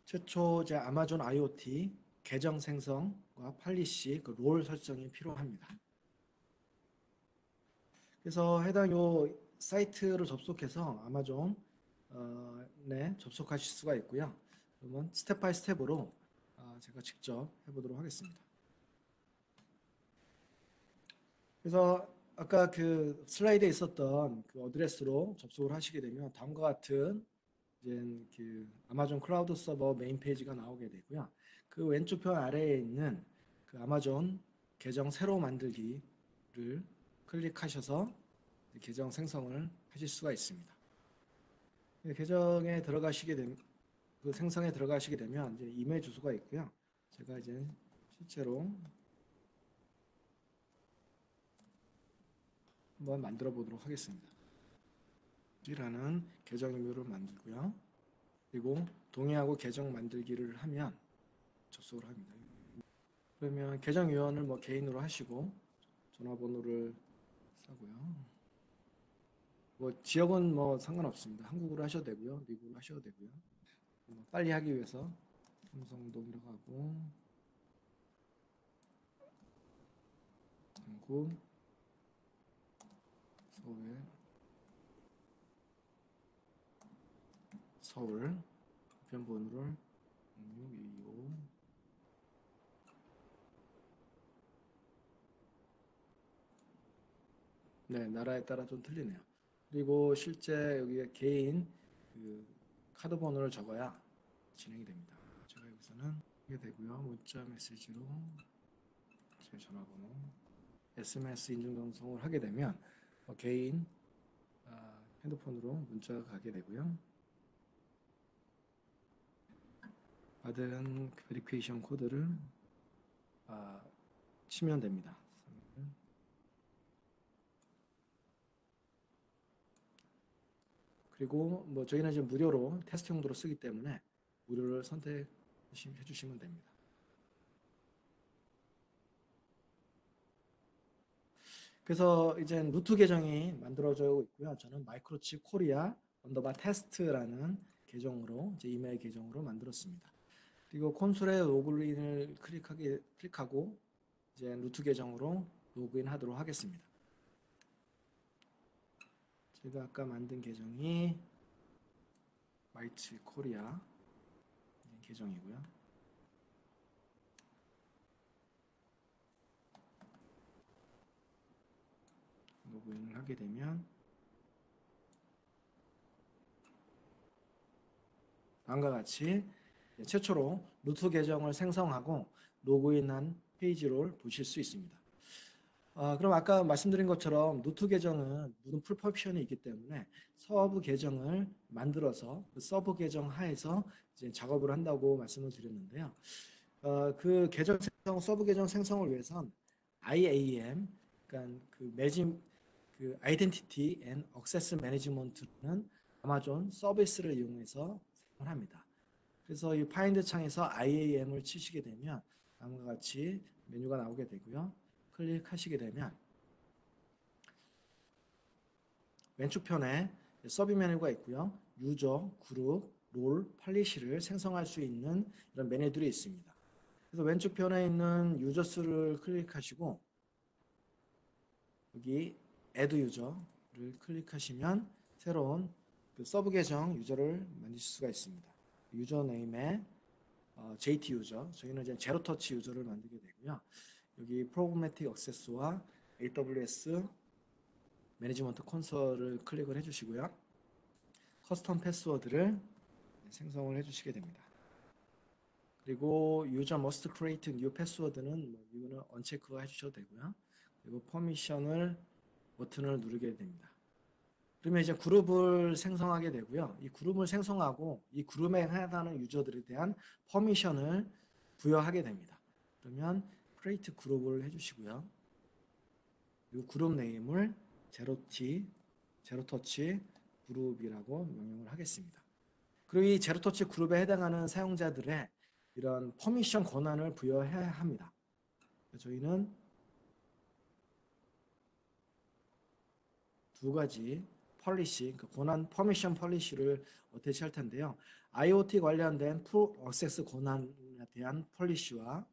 최초 이제 아마존 IoT 계정 생성과 팔리시 그 롤 설정이 필요합니다. 그래서 해당 요 사이트로 접속해서 아마존 네, 접속하실 수가 있고요. 그러면 스텝 바이 스텝으로 제가 직접 해보도록 하겠습니다. 그래서 아까 그 슬라이드에 있었던 그 어드레스로 접속을 하시게 되면 다음과 같은 이제 그 아마존 클라우드 서버 메인 페이지가 나오게 되고요. 그 왼쪽 편 아래에 있는 그 아마존 계정 새로 만들기를 클릭하셔서 계정 생성을 하실 수가 있습니다. 계정에 들어가시게 되면 그 생성에 들어가시게 되면 이제 이메일 주소가 있고요. 제가 이제 실제로 한번 만들어 보도록 하겠습니다. 라는 계정 이메일을 만들고요. 그리고 동의하고 계정 만들기를 하면 접속을 합니다. 그러면 계정 유언을 뭐 개인으로 하시고 전화번호를 싸고요. 뭐 지역은 뭐 상관없습니다. 한국어로 하셔도 되고요. 미국어로 하셔도 되고요. 빨리 하기 위해서 삼성동이라고 하고 한국 서울 우편번호를 0625 네, 나라에 따라 좀 틀리네요. 그리고 실제 여기에 개인 그 카드 번호를 적어야 진행이 됩니다. 제가 여기서는 하게 되고요. 문자 메시지로 제 전화번호 SMS 인증 전송을 하게 되면 개인 핸드폰으로 문자가 가게 되고요. 받은 베리피케이션 코드를 치면 됩니다. 그리고 뭐 저희는 지금 무료로 테스트 용도로 쓰기 때문에 무료를 선택해 주시면 됩니다. 그래서 이제 루트 계정이 만들어져 있고요. 저는 마이크로칩 코리아 언더바 테스트라는 계정으로 이제 이메일 계정으로 만들었습니다. 그리고 콘솔에 로그인을 클릭하고 이제 루트 계정으로 로그인 하도록 하겠습니다. 제가 아까 만든 계정이 마이츠 코리아 계정이고요. 로그인을 하게 되면 다음과 같이 최초로 루트 계정을 생성하고 로그인한 페이지를 보실 수 있습니다. 그럼 아까 말씀드린 것처럼 루트 계정은 모든 풀퍼미션이 있기 때문에 서브 계정을 만들어서 그 서브 계정 하에서 이제 작업을 한다고 말씀을 드렸는데요. 그 계정 생성, 서브 계정 생성을 위해선 IAM, 그러니까 그 아이덴티티 앤 액세스 매니지먼트는 아마존 서비스를 이용해서 사용을 합니다. 그래서 이 파인드 창에서 IAM을 치시게 되면 다음과 같이 메뉴가 나오게 되고요. 클릭하시게 되면 왼쪽 편에 서브 메뉴가 있고요. 유저, 그룹, 롤, 팔리시를 생성할 수 있는 이런 메뉴들이 있습니다. 그래서 왼쪽 편에 있는 유저 수를 클릭하시고 여기 add 유저를 클릭하시면 새로운 그 서브 계정 유저를 만드실 수가 있습니다. 유저 네임에 JT 유저, 저희는 이제 제로 터치 유저를 만들게 되고요. 여기 프로그래매틱 액세스와 AWS 매니지먼트 콘솔을 클릭을 해주시고요. 커스텀 패스워드를 생성을 해주시게 됩니다. 그리고 유저 must create new password는 이거는 언체크 해주셔도 되고요. 그리고 퍼미션을 버튼을 누르게 됩니다. 그러면 이제 그룹을 생성하게 되고요. 이 그룹을 생성하고 이 그룹에 해당하는 유저들에 대한 퍼미션을 부여하게 됩니다. 그러면 create 그룹을 해주시고요. 그리고 그룹 네임을 제로터치 그룹이라고 명명을 하겠습니다. 그리고 이 제로터치 그룹에 해당하는 사용자들의 이런 퍼미션 권한을 부여해야 합니다. 저희는 두 가지 폴리시, 그러니까 권한 퍼미션 폴리시를 어태치할 텐데요. IoT 관련된 풀 액세스 권한에 대한 폴리시와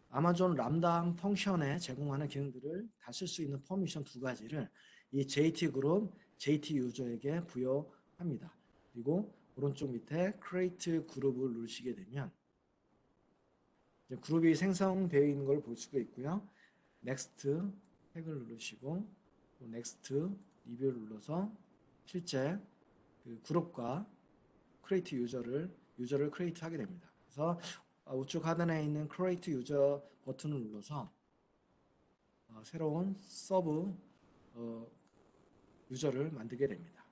아마존 람다 펑션에 제공하는 기능들을 다 쓸 수 있는 퍼미션 두 가지를 이 JT 그룹, JT 유저에게 부여합니다. 그리고 오른쪽 밑에 create 그룹을 누르시게 되면 이제 그룹이 생성되어 있는 걸 볼 수가 있고요. next 탭을 누르시고 또 next 리뷰를 눌러서 실제 그 그룹과 create 유저를 create 하게 됩니다. 그래서 우측 하단에 있는 create 유저 버튼을 눌러서 새로운 서브 유저를 만들게 됩니다.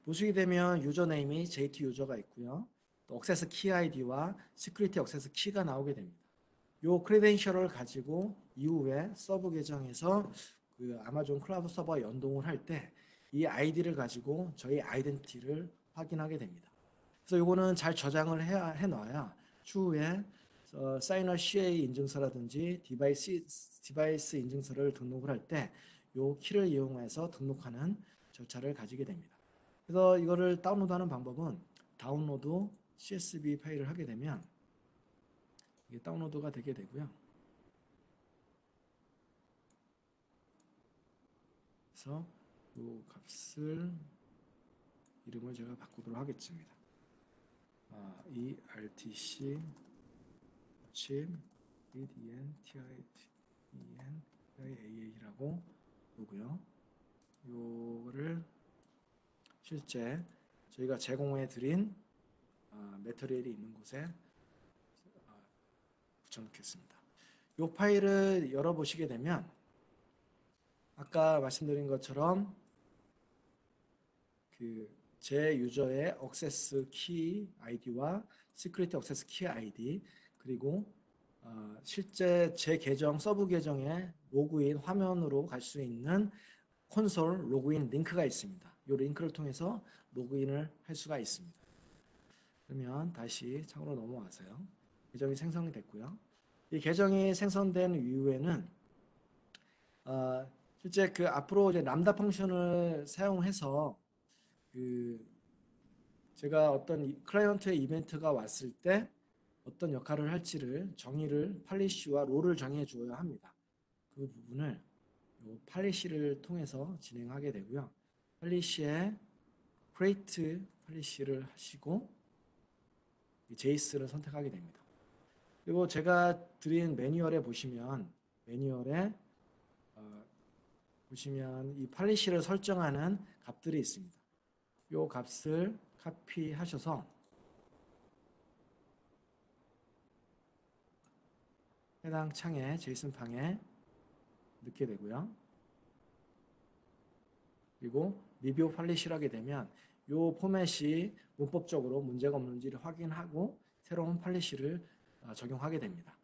보시게 되면 유저네임이 JT 유저가 있고요. 또 액세스 키 아이디와 시큐리티 액세스 키가 나오게 됩니다. 요 크레덴셜을 가지고 이후에 서브 계정에서 그 아마존 클라우드 서버 연동을 할 때 이 아이디를 가지고 저희 아이덴티티를 확인하게 됩니다. 그래서 요거는 잘 저장을 해놔야 추후에 사이너 CA 인증서라든지 디바이스 인증서를 등록을 할 때 요 키를 이용해서 등록하는 절차를 가지게 됩니다. 그래서 이거를 다운로드하는 방법은 다운로드 CSV 파일을 하게 되면 이게 다운로드가 되게 되고요. 그래서 이 값을 이름을 제가 바꾸도록 하겠습니다. 이 RTC chip EDNTIAA라고 오고요. 요거를 실제 저희가 제공해 드린 매터리얼이 있는 곳에 붙여놓겠습니다. 이 파일을 열어보시게 되면 아까 말씀드린 것처럼 그 제 유저의 액세스 키 아이디와 시큐리티 액세스 키 아이디 그리고 실제 제 계정 서브 계정에 로그인 화면으로 갈 수 있는 콘솔 로그인 링크가 있습니다. 이 링크를 통해서 로그인을 할 수가 있습니다. 그러면 다시 창으로 넘어와서요. 계정이 생성이 됐고요. 이 계정이 생성된 이후에는 실제 그 앞으로 이제 람다 펑션을 사용해서 그 제가 어떤 클라이언트의 이벤트가 왔을 때 어떤 역할을 할지를 정의를 팔리시와 롤을 정해 주어야 합니다. 그 부분을 팔리시를 통해서 진행하게 되고요. 팔리시에 create 팔리시를 하시고 제이스를 선택하게 됩니다. 그리고 제가 드린 매뉴얼에 보시면 이 팔리시를 설정하는 값들이 있습니다. 이 값을 카피하셔서 해당 창에 제이슨 방에 넣게 되고요. 그리고 리뷰 팔리시를 하게 되면 이 포맷이 문법적으로 문제가 없는지를 확인하고 새로운 팔리시를 적용하게 됩니다.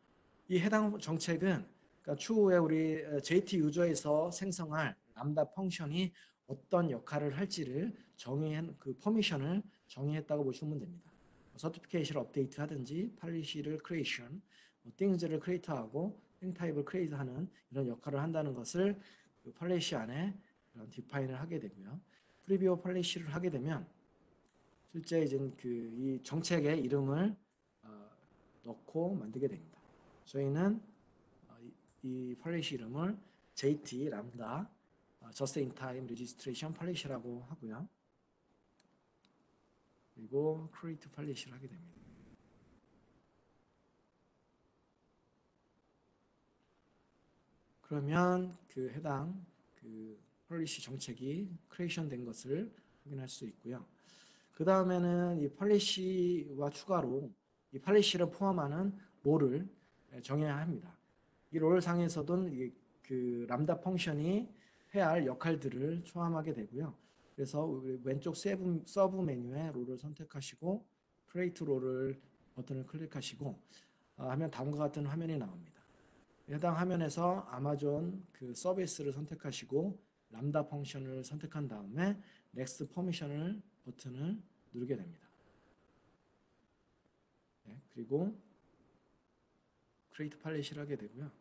이 해당 정책은 그러니까 추후에 우리 JT 유저에서 생성할 람다 펑션이 어떤 역할을 할지를 정의한 그 퍼미션을 정의했다고 보시면 됩니다. 서티피케이션을 업데이트 하든지 팔리시를 크리에이션, things를 크리에이트하고 thing 타입을 크리에이트하는 이런 역할을 한다는 것을 그 팔리시 안에 디파인을 하게 되고요. 프리뷰어 팔리시를 하게 되면 실제 이제 그 이 정책의 이름을 넣고 만들게 됩니다. 저희는 이 팔리시 이름을 JT 람다 Just in Time Registration 팔리시라고 하고요. 그리고 create 팔리시를 하게 됩니다. 그러면 그 해당 그 팔리시 정책이 크리에이션 된 것을 확인할 수 있고요. 그 다음에는 이 팔리시와 추가로 이 팔리시를 포함하는 롤을 정해야 합니다. 이 롤 상에서도 그 람다 펑션이 해야 할 역할들을 포함하게 되고요. 그래서 왼쪽 서브 메뉴에 롤을 선택하시고 create 롤을 버튼을 클릭하시고 하면 다음과 같은 화면이 나옵니다. 해당 화면에서 아마존 그 서비스를 선택하시고 람다 펑션을 선택한 다음에 next permission을 버튼을 누르게 됩니다. 네, 그리고 create 팔릿을 하게 되고요.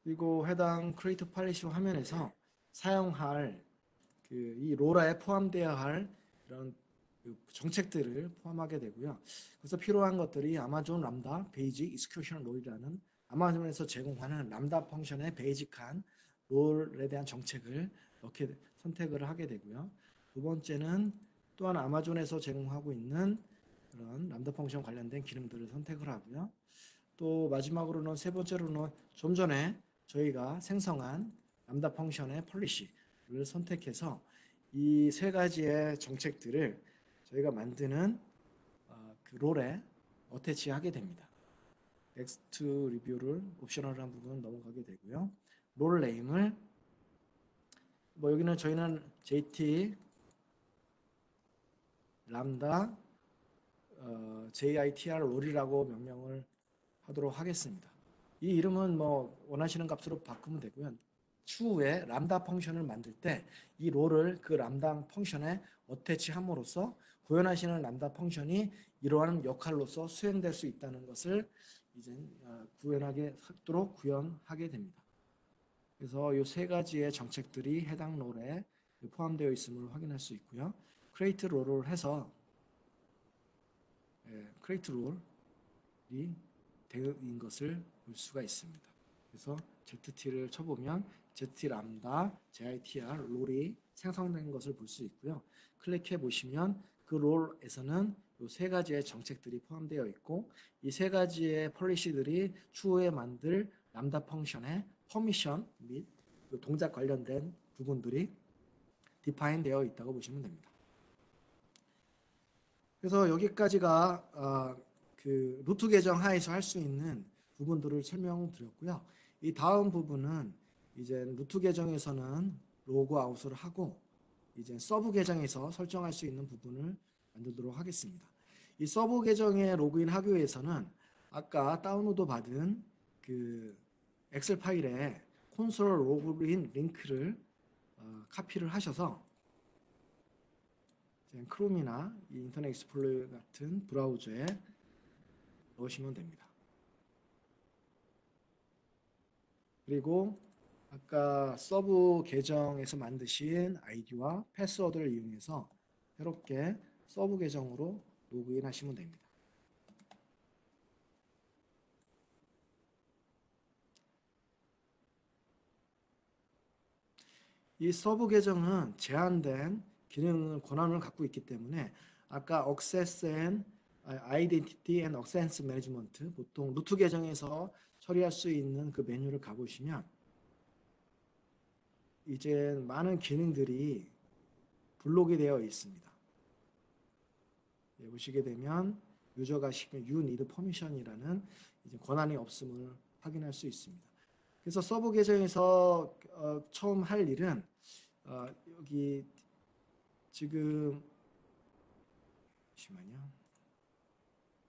그리고 해당 크리에이트 팔리시 화면에서 사용할 이 롤에 포함되어야 할 이런 그 정책들을 포함하게 되고요. 그래서 필요한 것들이 아마존 람다 베이직 익스큐션 롤이라는 아마존에서 제공하는 람다 펑션의 베이직한 롤에 대한 정책을 선택을 하게 되고요. 두 번째는 또한 아마존에서 제공하고 있는 그런 람다 펑션 관련된 기능들을 선택을 하고요. 또 마지막으로는 세 번째로는 좀 전에 저희가 생성한 람다 펑션의 폴리시를 선택해서 이 세 가지의 정책들을 저희가 만드는 그 롤에 어태치하게 됩니다. 넥스트 리뷰를 옵셔널한 부분 넘어가게 되고요. 롤 네임을 여기는 저희는 JT 람다 JITR 롤이라고 명명을 하도록 하겠습니다. 이 이름은 원하시는 값으로 바꾸면 되고요. 추후에 람다 펑션을 만들 때 이 롤을 그 람다 펑션에 어태치함으로써 구현하시는 람다 펑션이 이러한 역할로서 수행될 수 있다는 것을 이제 구현하게 하도록 구현하게 됩니다. 그래서 이 세 가지의 정책들이 해당 롤에 포함되어 있음을 확인할 수 있고요. 크리에이트 롤을 해서 크리에이트 롤이 되어인 것을 볼 수가 있습니다. 그래서 ZT를 쳐보면 ZT 람다 JITR 롤이 생성된 것을 볼 수 있고요. 클릭해 보시면 그 롤에서는 이 세 가지의 정책들이 포함되어 있고 이 세 가지의 폴리시들이 추후에 만들 람다 펑션의 퍼미션 및 동작 관련된 부분들이 디파인 되어 있다고 보시면 됩니다. 그래서 여기까지가 그 루트 계정 하에서 할 수 있는 부분들을 설명드렸고요. 이 다음 부분은 이제 루트 계정에서는 로그 아웃을 하고 이제 서브 계정에서 설정할 수 있는 부분을 만들도록 하겠습니다. 이 서브 계정에 로그인 하기 위해서는 아까 다운로드 받은 그 엑셀 파일에 콘솔 로그인 링크를 카피를 하셔서 크롬이나 인터넷 익스플로러 같은 브라우저에 넣으시면 됩니다. 그리고 아까 서브 계정에서 만드신 아이디와 패스워드를 이용해서 새롭게 서브 계정으로 로그인 하시면 됩니다. 이 서브 계정은 제한된 기능 권한을 갖고 있기 때문에 아까 Access and Identity and Access Management 보통 루트 계정에서 처리할 수 있는 그 메뉴를 가보시면 이제 많은 기능들이 블록이 되어 있습니다. 보시게 되면 유저가 시키는 You Need Permission이라는 이제 권한이 없음을 확인할 수 있습니다. 그래서 서버 계정에서 처음 할 일은 여기 지금 잠시만요.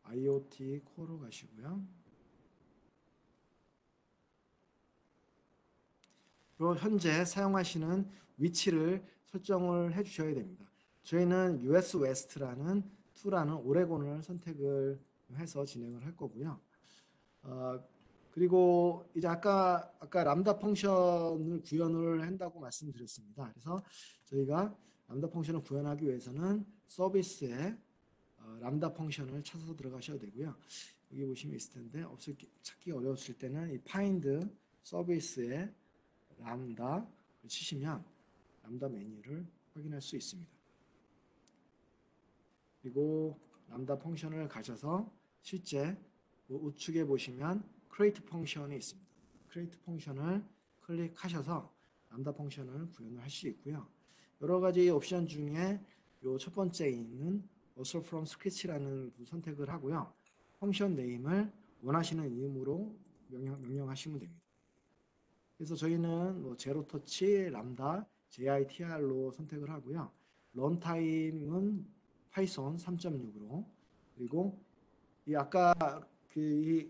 IoT 코어로 가시고요. 그리고 현재 사용하시는 위치를 설정을 해 주셔야 됩니다. 저희는 US West라는 2라는 오레곤을 선택을 해서 진행을 할 거고요. 그리고 이제 아까 람다 펑션을 구현을 한다고 말씀드렸습니다. 그래서 저희가 람다 펑션을 구현하기 위해서는 서비스에 람다 펑션을 찾아서 들어가셔야 되고요. 여기 보시면 있을 텐데 찾기 어려우실 때는 이 find 서비스에 람다를 치시면 람다 메뉴를 확인할 수 있습니다. 그리고 람다 펑션을 가셔서 실제 우측에 보시면 create 펑션이 있습니다. create 펑션을 클릭하셔서 람다 펑션을 구현을 할 수 있고요. 여러 가지 옵션 중에 요 첫 번째에 있는 also from scratch라는 선택을 하고요. 펑션 네임을 원하시는 이름으로 명령하시면 됩니다. 그래서 저희는 제로 터치 람다 JITR로 선택을 하고요. 런타임은 파이썬 3.6으로 그리고 이 아까 이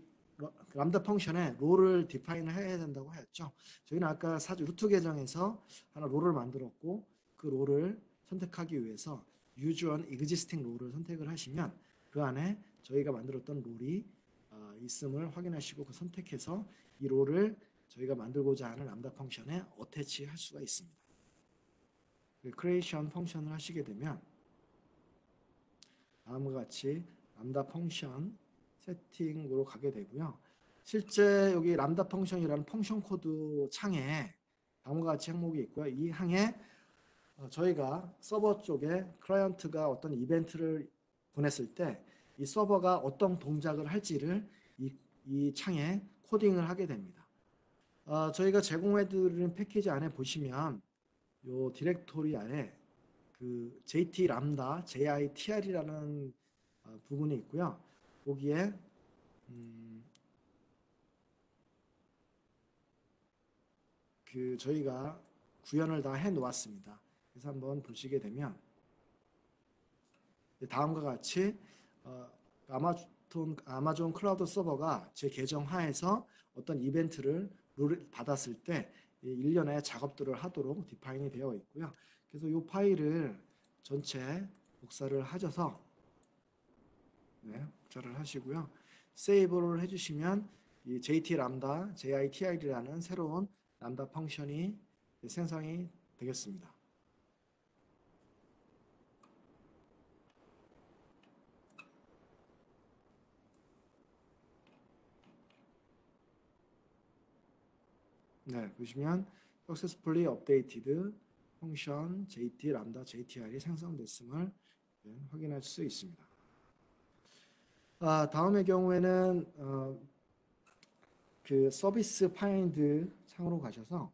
람다 펑션에 롤을 디파인을 해야 된다고 했죠. 저희는 아까 루트 계정에서 하나 롤을 만들었고 그 롤을 선택하기 위해서 use an existing 롤을 선택을 하시면 그 안에 저희가 만들었던 롤이 있음을 확인하시고 그 선택해서 이 롤을 저희가 만들고자 하는 람다 펑션에 어태치 할 수가 있습니다. 크리에이션 펑션을 하시게 되면 다음과 같이 람다 펑션 세팅으로 가게 되고요. 실제 여기 람다 펑션이라는 펑션 코드 창에 다음과 같이 항목이 있고요. 이 항에 저희가 서버 쪽에 클라이언트가 어떤 이벤트를 보냈을 때 이 서버가 어떤 동작을 할지를 이 창에 코딩을 하게 됩니다. 저희가 제공해드리는 패키지 안에 보시면 요 디렉토리 안에 그 JT 람다 JITR이라는 부분이 있고요. 거기에 그 저희가 구현을 다 해 놓았습니다. 그래서 한번 보시게 되면 다음과 같이 아마존 클라우드 서버가 제 계정 하에서 어떤 이벤트를 룰을 받았을 때 일련의 작업들을 하도록 디파인이 되어 있고요. 그래서 이 파일을 전체 복사를 하셔서 복사를 하시고요. 세이브를 해주시면 이 JT 람다 JITR이라는 새로운 람다 펑션이 생성이 되겠습니다. 네, 보시면 successfully updated 펑션 JT 람다 JTR이 생성됐음을 확인할 수 있습니다. 다음의 경우에는 그 서비스 파인드 창으로 가셔서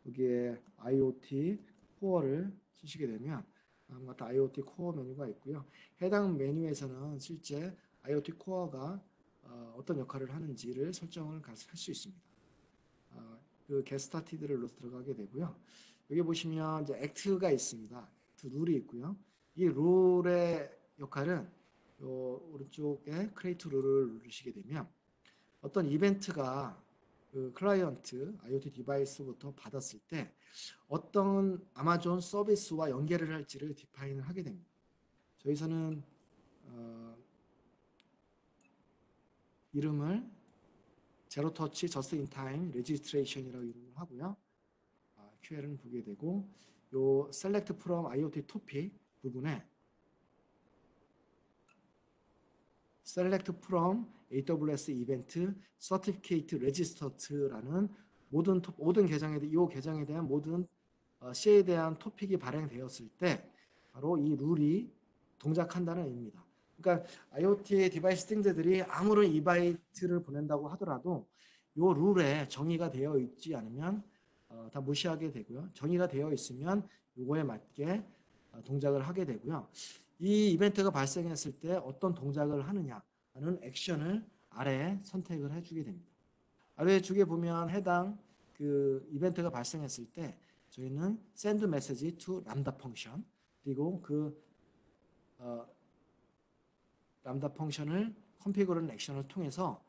여기에 IoT 코어를 치시게 되면 다음과 같은 IoT 코어 메뉴가 있고요. 해당 메뉴에서는 실제 IoT 코어가 어떤 역할을 하는지를 설정을 할 수 있습니다. 그 getStarted를 들어가게 되고요. 여기 보시면 이제 act가 있습니다. act 룰이 있고요. 이 룰의 역할은 요 오른쪽에 create 룰을 누르시게 되면 어떤 이벤트가 그 클라이언트 IoT 디바이스부터 받았을 때 어떤 아마존 서비스와 연결을 할지를 디파인을 하게 됩니다. 저기서는 이름을 제로 터치 저스트 인 타임 레지스트레이션이라고 이름을 하고요. QL은 보게 되고 요 select from IoT topic 부분에 select from AWS event certificate registered라는 모든 계정에 대한 모든 C에 대한 토픽이 발행되었을 때 바로 이 룰이 동작한다는 의미입니다. 그러니까 IoT 디바이스 스팅들이 아무런 이바이트를 보낸다고 하더라도 이 룰에 정의가 되어 있지 않으면 다 무시하게 되고요. 정의가 되어 있으면 이거에 맞게 동작을 하게 되고요. 이 이벤트가 발생했을 때 어떤 동작을 하느냐 하는 액션을 아래에 선택을 해주게 됩니다. 아래 쪽에 보면 해당 그 이벤트가 발생했을 때 저희는 send message to 람다 펑션 그리고 그 람다 펑션을 컨피그러는 액션을 통해서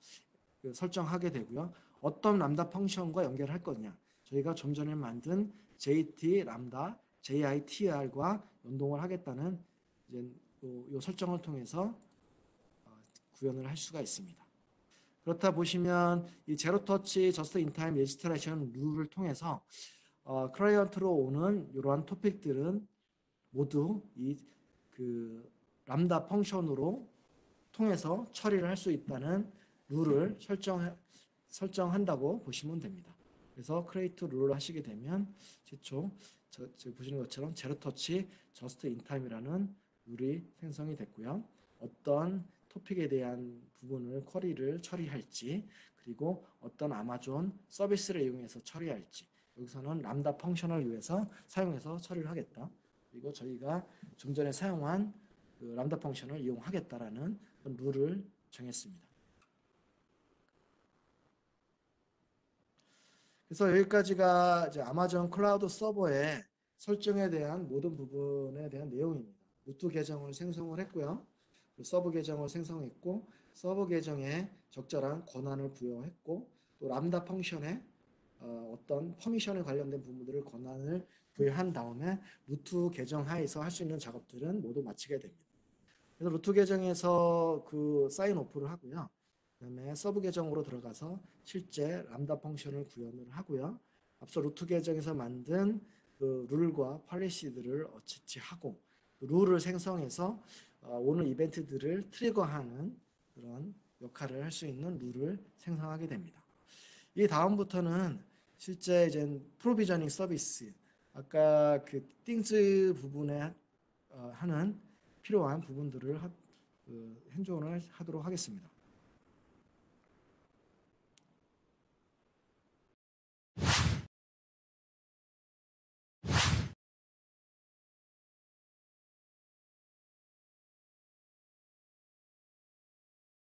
그 설정하게 되고요. 어떤 람다 펑션과 연결할 거냐 저희가 좀 전에 만든 JT 람다 JITR과 연동을 하겠다는 이제 요 설정을 통해서 구현을 할 수가 있습니다. 그렇다 보시면 이 제로 터치 저스트 인 타임 레지스트레이션 룰을 통해서 클라이언트로 오는 이러한 토픽들은 모두 이 그 람다 펑션으로 통해서 처리를 할 수 있다는 룰을 설정한다고 보시면 됩니다. 그래서 크리에이트 룰을 하시게 되면 최초 지금 보시는 것처럼 제로 터치 저스트 인 타임이라는 룰이 생성이 됐고요. 어떤 토픽에 대한 부분을 쿼리를 처리할지 그리고 어떤 아마존 서비스를 이용해서 처리할지 여기서는 람다 펑션을 사용해서 처리를 하겠다. 그리고 저희가 좀 전에 사용한 그 람다 펑션을 이용하겠다라는 룰을 정했습니다. 그래서 여기까지가 이제 아마존 클라우드 서버의 설정에 대한 모든 부분에 대한 내용입니다. 루트 계정을 생성을 했고요. 서브 계정을 생성했고 서버 계정에 적절한 권한을 부여했고 또 람다 펑션에 어떤 퍼미션에 관련된 부분들을 권한을 부여한 다음에 루트 계정 하에서 할 수 있는 작업들은 모두 마치게 됩니다. 그래서 루트 계정에서 그 사인 오프를 하고요. 그다음에 서브 계정으로 들어가서 실제 람다 펑션을 구현을 하고요. 앞서 루트 계정에서 만든 그 룰과 폴리시들을 어치치하고 룰을 생성해서 오늘 이벤트들을 트리거하는 그런 역할을 할 수 있는 룰을 생성하게 됩니다. 이 다음부터는 실제 이제 프로비저닝 서비스, 아까 그 띵즈 부분에 하는 필요한 부분들을 행정을 하도록 하겠습니다.